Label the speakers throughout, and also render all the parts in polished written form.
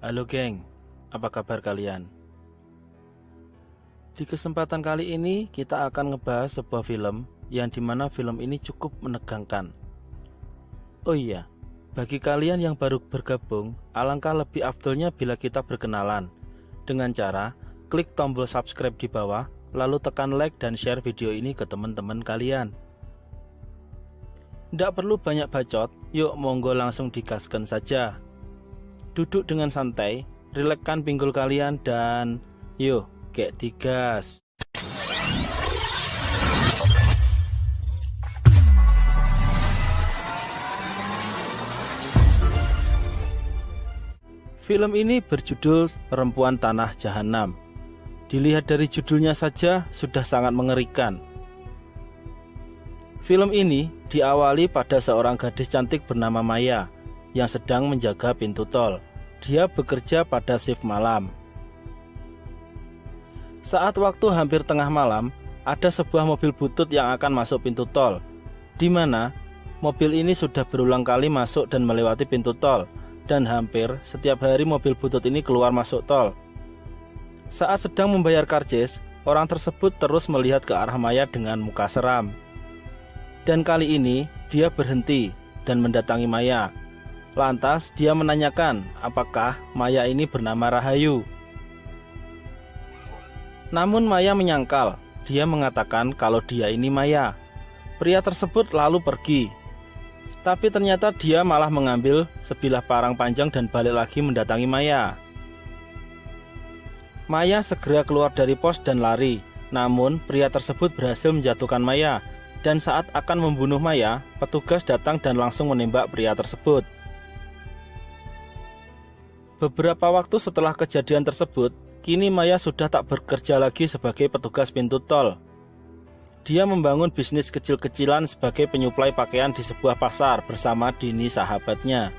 Speaker 1: Halo geng, apa kabar kalian? Di kesempatan kali ini kita akan ngebahas sebuah film yang dimana film ini cukup menegangkan. Oh iya, bagi kalian yang baru bergabung, alangkah lebih afdolnya bila kita berkenalan dengan cara klik tombol subscribe di bawah, lalu tekan like dan share video ini ke teman-teman kalian. Tidak perlu banyak bacot, yuk monggo langsung digaskan saja. Duduk dengan santai, rilekskan pinggul kalian dan yuk get digas. Film ini berjudul Perempuan Tanah Jahanam. Dilihat dari judulnya saja sudah sangat mengerikan. Film ini diawali pada seorang gadis cantik bernama Maya yang sedang menjaga pintu tol. Dia bekerja pada shift malam. Saat waktu hampir tengah malam, ada sebuah mobil butut yang akan masuk pintu tol, di mana mobil ini sudah berulang kali masuk dan melewati pintu tol, dan hampir setiap hari mobil butut ini keluar masuk tol. Saat sedang membayar karcis, orang tersebut terus melihat ke arah Maya dengan muka seram. Dan kali ini dia berhenti dan mendatangi Maya. Lantas dia menanyakan apakah Maya ini bernama Rahayu. Namun Maya menyangkal. Dia mengatakan kalau dia ini Maya. Pria tersebut lalu pergi. Tapi ternyata dia malah mengambil sebilah parang panjang dan balik lagi mendatangi Maya. Maya segera keluar dari pos dan lari. Namun pria tersebut berhasil menjatuhkan Maya. Dan saat akan membunuh Maya, petugas datang dan langsung menembak pria tersebut. Beberapa waktu setelah kejadian tersebut, kini Maya sudah tak bekerja lagi sebagai petugas pintu tol. Dia membangun bisnis kecil-kecilan sebagai penyuplai pakaian di sebuah pasar bersama Dini sahabatnya.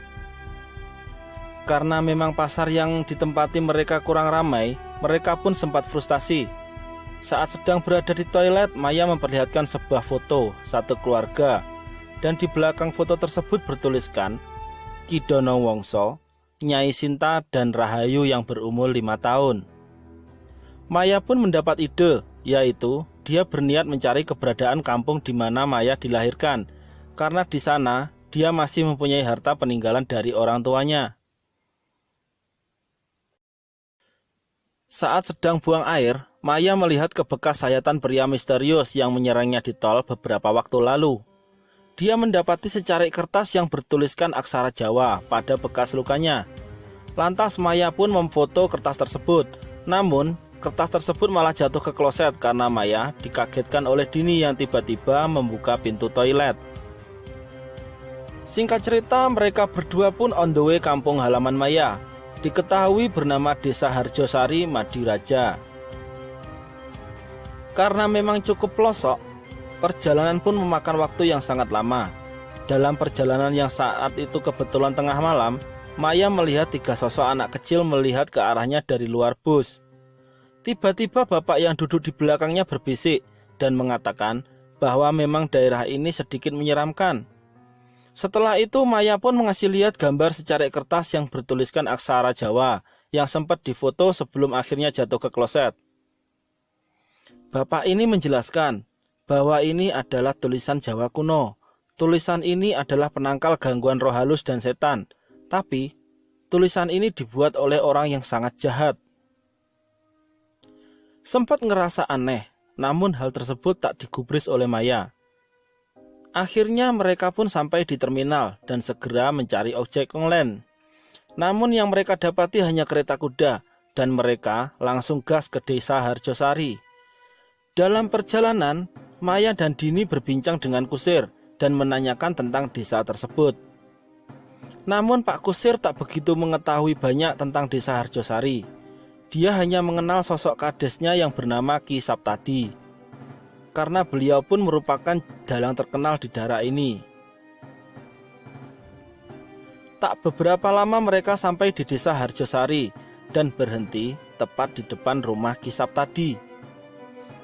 Speaker 1: Karena memang pasar yang ditempati mereka kurang ramai, mereka pun sempat frustasi. Saat sedang berada di toilet, Maya memperlihatkan sebuah foto satu keluarga, dan di belakang foto tersebut bertuliskan Kidono Wongso, Nyai Sinta dan Rahayu yang berumur 5 tahun. Maya pun mendapat ide, yaitu dia berniat mencari keberadaan kampung di mana Maya dilahirkan, karena di sana dia masih mempunyai harta peninggalan dari orang tuanya. Saat sedang buang air, Maya melihat ke bekas sayatan pria misterius yang menyerangnya di tol beberapa waktu lalu. Dia mendapati secari kertas yang bertuliskan aksara Jawa pada bekas lukanya. Lantas Maya pun memfoto kertas tersebut. Namun, kertas tersebut malah jatuh ke kloset karena Maya dikagetkan oleh Dini yang tiba-tiba membuka pintu toilet. Singkat cerita, mereka berdua pun on the way kampung halaman Maya. Diketahui bernama Desa Harjosari, Madiraja. Karena memang cukup pelosok, perjalanan pun memakan waktu yang sangat lama. Dalam perjalanan yang saat itu kebetulan tengah malam, Maya melihat 3 sosok anak kecil melihat ke arahnya dari luar bus. Tiba-tiba bapak yang duduk di belakangnya berbisik dan mengatakan bahwa memang daerah ini sedikit menyeramkan. Setelah itu Maya pun mengasih lihat gambar secari kertas yang bertuliskan aksara Jawa yang sempat difoto sebelum akhirnya jatuh ke kloset. Bapak ini menjelaskan bahwa ini adalah tulisan Jawa kuno. Tulisan ini adalah penangkal gangguan roh halus dan setan. Tapi tulisan ini dibuat oleh orang yang sangat jahat. Sempat ngerasa aneh, namun hal tersebut tak digubris oleh Maya. Akhirnya mereka pun sampai di terminal dan segera mencari ojek online. Namun yang mereka dapati hanya kereta kuda dan mereka langsung gas ke Desa Harjosari. Dalam perjalanan, Maya dan Dini berbincang dengan kusir dan menanyakan tentang desa tersebut. Namun Pak Kusir tak begitu mengetahui banyak tentang Desa Harjosari. Dia hanya mengenal sosok kadesnya yang bernama Ki Saptadi. Karena beliau pun merupakan dalang terkenal di daerah ini. Tak beberapa lama mereka sampai di Desa Harjosari dan berhenti tepat di depan rumah Ki Saptadi.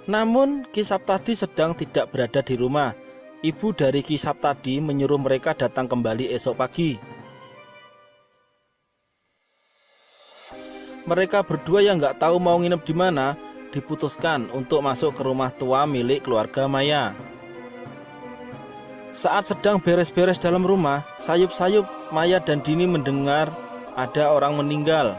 Speaker 1: Namun Ki Saptadi sedang tidak berada di rumah. Ibu dari Ki Saptadi menyuruh mereka datang kembali esok pagi. Mereka berdua yang nggak tahu mau nginep di mana diputuskan untuk masuk ke rumah tua milik keluarga Maya. Saat sedang beres-beres dalam rumah, sayup-sayup Maya dan Dini mendengar ada orang meninggal.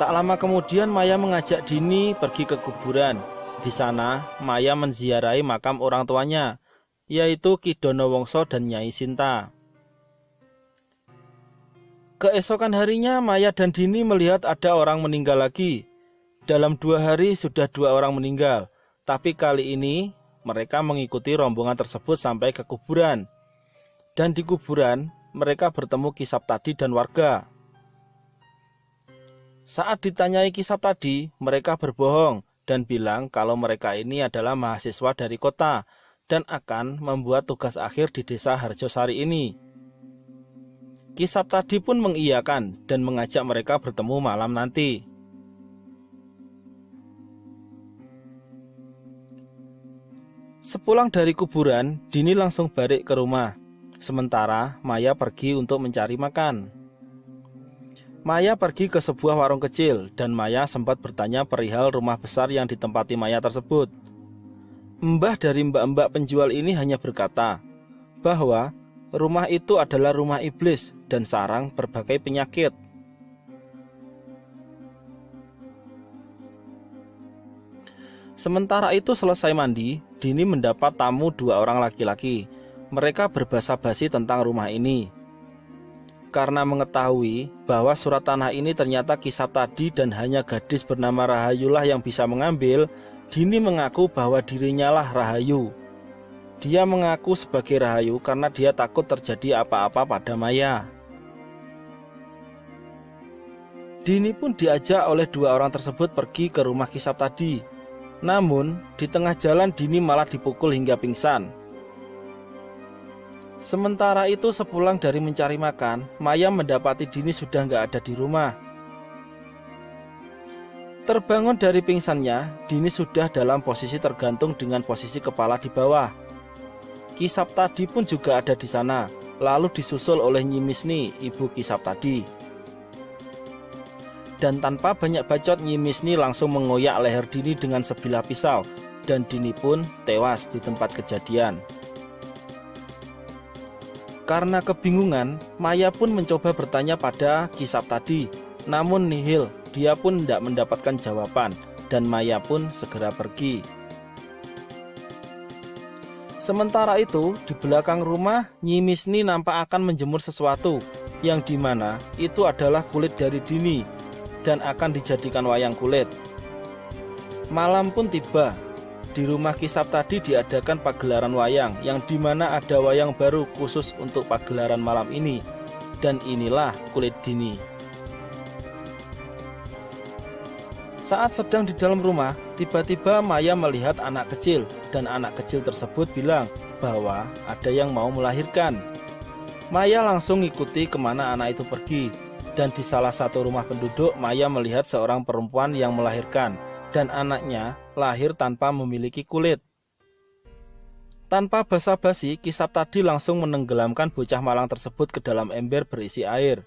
Speaker 1: Tak lama kemudian Maya mengajak Dini pergi ke kuburan. Di sana Maya menziarahi makam orang tuanya, yaitu Ki Donowongso dan Nyai Sinta. Keesokan harinya Maya dan Dini melihat ada orang meninggal lagi. Dalam 2 hari sudah 2 orang meninggal, tapi kali ini mereka mengikuti rombongan tersebut sampai ke kuburan. Dan di kuburan mereka bertemu Ki Saptadi dan warga. Saat ditanyai Ki Saptadi, mereka berbohong dan bilang kalau mereka ini adalah mahasiswa dari kota dan akan membuat tugas akhir di desa Harjosari ini. Ki Saptadi pun mengiyakan dan mengajak mereka bertemu malam nanti. Sepulang dari kuburan, Dini langsung balik ke rumah. Sementara Maya pergi untuk mencari makan. Maya pergi ke sebuah warung kecil dan Maya sempat bertanya perihal rumah besar yang ditempati Maya tersebut. Mbah dari mbak-mbak penjual ini hanya berkata bahwa rumah itu adalah rumah iblis dan sarang berbagai penyakit. Sementara itu selesai mandi, Dini mendapat tamu 2 orang laki-laki. Mereka berbasa-basi tentang rumah ini. Karena mengetahui bahwa surat tanah ini ternyata Ki Saptadi dan hanya gadis bernama Rahayulah yang bisa mengambil, Dini mengaku bahwa dirinya lah Rahayu. Dia mengaku sebagai Rahayu karena dia takut terjadi apa-apa pada Maya. Dini pun diajak oleh 2 orang tersebut pergi ke rumah Ki Saptadi. Namun, di tengah jalan Dini malah dipukul hingga pingsan. Sementara itu sepulang dari mencari makan, Maya mendapati Dini sudah nggak ada di rumah. Terbangun dari pingsannya, Dini sudah dalam posisi tergantung dengan posisi kepala di bawah. Ki Saptadi pun juga ada di sana, lalu disusul oleh Nyi Misni, ibu Ki Saptadi. Dan tanpa banyak bacot, Nyi Misni langsung mengoyak leher Dini dengan sebilah pisau, dan Dini pun tewas di tempat kejadian. Karena kebingungan, Maya pun mencoba bertanya pada Ki Saptadi, namun nihil, dia pun tidak mendapatkan jawaban, dan Maya pun segera pergi. Sementara itu, di belakang rumah, Nyi Misni nampak akan menjemur sesuatu, yang dimana itu adalah kulit dari Dini, dan akan dijadikan wayang kulit. Malam pun tiba. Di rumah Ki Saptadi diadakan pagelaran wayang, yang dimana ada wayang baru khusus untuk pagelaran malam ini. Dan inilah kulit Dini. Saat sedang di dalam rumah, tiba-tiba Maya melihat anak kecil, dan anak kecil tersebut bilang bahwa ada yang mau melahirkan. Maya langsung ikuti kemana anak itu pergi. Dan di salah satu rumah penduduk, Maya melihat seorang perempuan yang melahirkan, dan anaknya lahir tanpa memiliki kulit. Tanpa basa-basi, Ki Saptadi langsung menenggelamkan bocah malang tersebut ke dalam ember berisi air.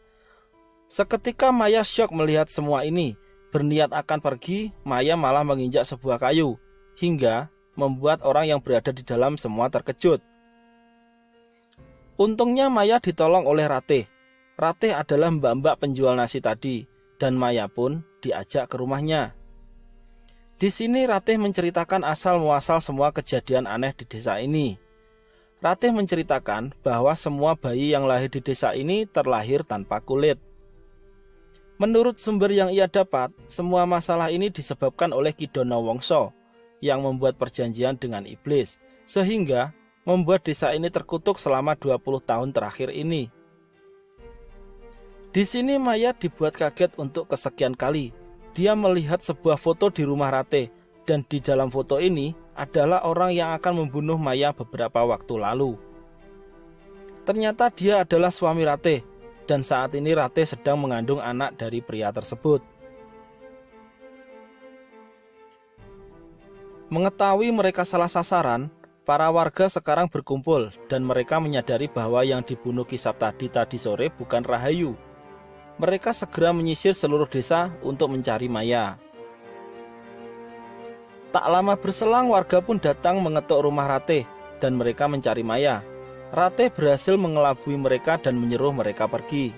Speaker 1: Seketika Maya syok melihat semua ini. Berniat akan pergi, Maya malah menginjak sebuah kayu, hingga membuat orang yang berada di dalam semua terkejut. Untungnya Maya ditolong oleh Ratih. Ratih adalah mbak-mbak penjual nasi tadi, dan Maya pun diajak ke rumahnya. Di sini Ratih menceritakan asal-muasal semua kejadian aneh di desa ini. Ratih menceritakan bahwa semua bayi yang lahir di desa ini terlahir tanpa kulit. Menurut sumber yang ia dapat, semua masalah ini disebabkan oleh Ki Donowongso yang membuat perjanjian dengan iblis, sehingga membuat desa ini terkutuk selama 20 tahun terakhir ini. Di sini Maya dibuat kaget untuk kesekian kali. Dia melihat sebuah foto di rumah Ratih, dan di dalam foto ini adalah orang yang akan membunuh Maya beberapa waktu lalu. Ternyata dia adalah suami Ratih, dan saat ini Ratih sedang mengandung anak dari pria tersebut. Mengetahui mereka salah sasaran, para warga sekarang berkumpul dan mereka menyadari bahwa yang dibunuh Ki Saptadi tadi sore bukan Rahayu. Mereka segera menyisir seluruh desa untuk mencari Maya. Tak lama berselang, warga pun datang mengetuk rumah Ratih dan mereka mencari Maya. Ratih berhasil mengelabui mereka dan menyuruh mereka pergi.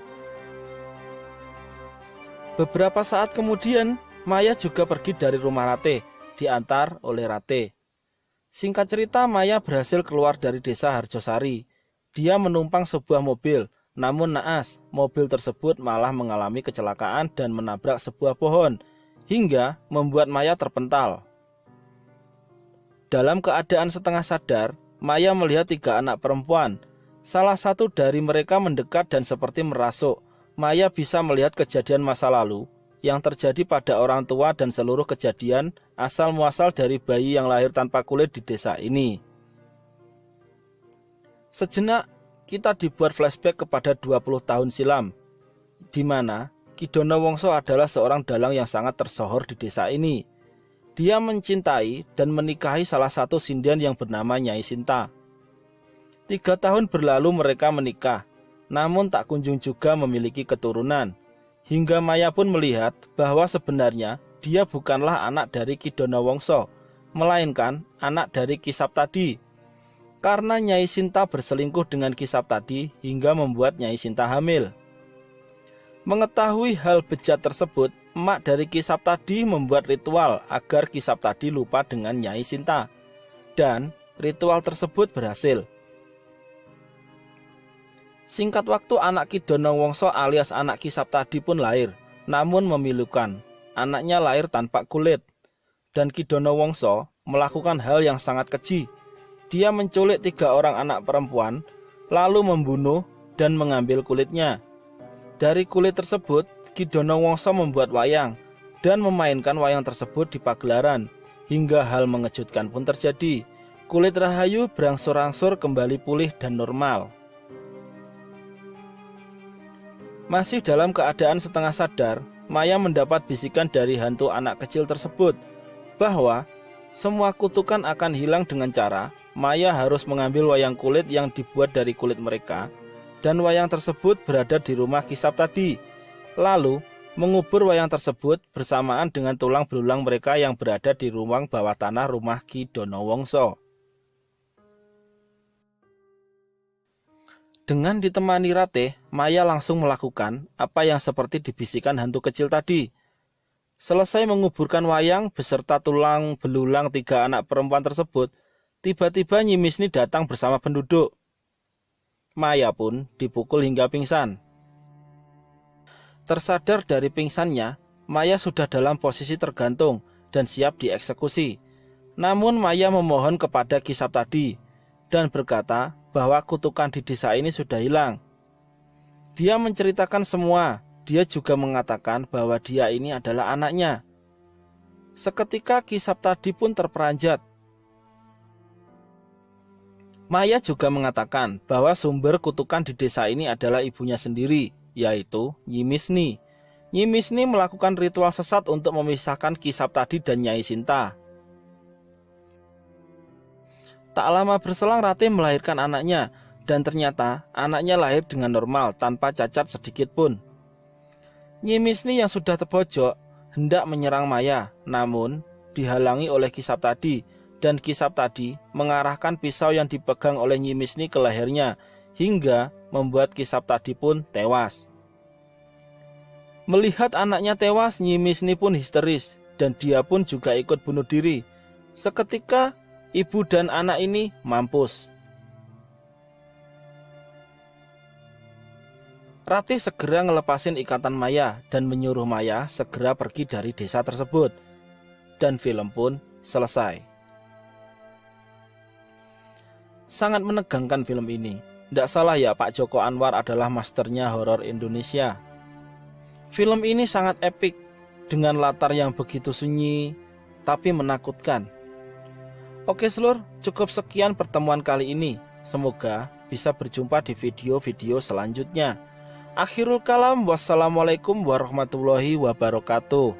Speaker 1: Beberapa saat kemudian, Maya juga pergi dari rumah Ratih, diantar oleh Ratih. Singkat cerita, Maya berhasil keluar dari desa Harjosari. Dia menumpang sebuah mobil, namun naas, mobil tersebut malah mengalami kecelakaan dan menabrak sebuah pohon, hingga membuat Maya terpental. Dalam keadaan setengah sadar, Maya melihat 3 anak perempuan. Salah satu dari mereka mendekat dan seperti merasuk. Maya bisa melihat kejadian masa lalu yang terjadi pada orang tua dan seluruh kejadian asal-muasal dari bayi yang lahir tanpa kulit di desa ini. Sejenak kita dibuat flashback kepada 20 tahun silam, di mana Ki Dono Wongso adalah seorang dalang yang sangat tersohor di desa ini. Dia mencintai dan menikahi salah satu sindian yang bernama Nyai Sinta. 3 tahun berlalu mereka menikah, namun tak kunjung juga memiliki keturunan. Hingga Maya pun melihat bahwa sebenarnya dia bukanlah anak dari Ki Dono Wongso, melainkan anak dari Ki Saptadi. Karena Nyai Sinta berselingkuh dengan Ki Saptadi hingga membuat Nyai Sinta hamil. Mengetahui hal bejat tersebut, emak dari Ki Saptadi membuat ritual agar Ki Saptadi lupa dengan Nyai Sinta. Dan ritual tersebut berhasil. Singkat waktu anak Ki Dono Wongso alias anak Ki Saptadi pun lahir, namun memilukan. Anaknya lahir tanpa kulit. Dan Ki Dono Wongso melakukan hal yang sangat keji. Dia menculik 3 orang anak perempuan, lalu membunuh dan mengambil kulitnya. Dari kulit tersebut, Ki Dono Wongso membuat wayang dan memainkan wayang tersebut di pagelaran. Hingga hal mengejutkan pun terjadi. Kulit Rahayu berangsur-angsur kembali pulih dan normal. Masih dalam keadaan setengah sadar, Maya mendapat bisikan dari hantu anak kecil tersebut bahwa semua kutukan akan hilang dengan cara Maya harus mengambil wayang kulit yang dibuat dari kulit mereka, dan wayang tersebut berada di rumah Ki Saptadi, lalu mengubur wayang tersebut bersamaan dengan tulang belulang mereka yang berada di ruang bawah tanah rumah Ki Dono Wongso. Dengan ditemani Ratih, Maya langsung melakukan apa yang seperti dibisikkan hantu kecil tadi. Selesai menguburkan wayang beserta tulang belulang 3 anak perempuan tersebut, tiba-tiba Nyi Misni datang bersama penduduk. Maya pun dipukul hingga pingsan. Tersadar dari pingsannya, Maya sudah dalam posisi tergantung dan siap dieksekusi. Namun Maya memohon kepada Ki Saptadi dan berkata bahwa kutukan di desa ini sudah hilang. Dia menceritakan semua. Dia juga mengatakan bahwa dia ini adalah anaknya. Seketika Ki Saptadi pun terperanjat. Maya juga mengatakan bahwa sumber kutukan di desa ini adalah ibunya sendiri, yaitu Nyi Misni. Nyi Misni melakukan ritual sesat untuk memisahkan Ki Saptadi dan Nyai Sinta. Tak lama berselang Ratih melahirkan anaknya, dan ternyata anaknya lahir dengan normal tanpa cacat sedikit pun. Nyi Misni yang sudah terpojok hendak menyerang Maya, namun dihalangi oleh Ki Saptadi, dan Ki Saptadi mengarahkan pisau yang dipegang oleh Nyi Misni ke lehernya, hingga membuat Ki Saptadi pun tewas. Melihat anaknya tewas, Nyi Misni pun histeris, dan dia pun juga ikut bunuh diri. Seketika ibu dan anak ini mampus. Ratih segera ngelepasin ikatan Maya dan menyuruh Maya segera pergi dari desa tersebut. Dan film pun selesai. Sangat menegangkan film ini. Tidak salah ya, Pak Joko Anwar adalah masternya horor Indonesia. Film ini sangat epik dengan latar yang begitu sunyi tapi menakutkan. Oke seluruh, cukup sekian pertemuan kali ini. Semoga bisa berjumpa di video-video selanjutnya. Akhirul kalam, wassalamualaikum warahmatullahi wabarakatuh.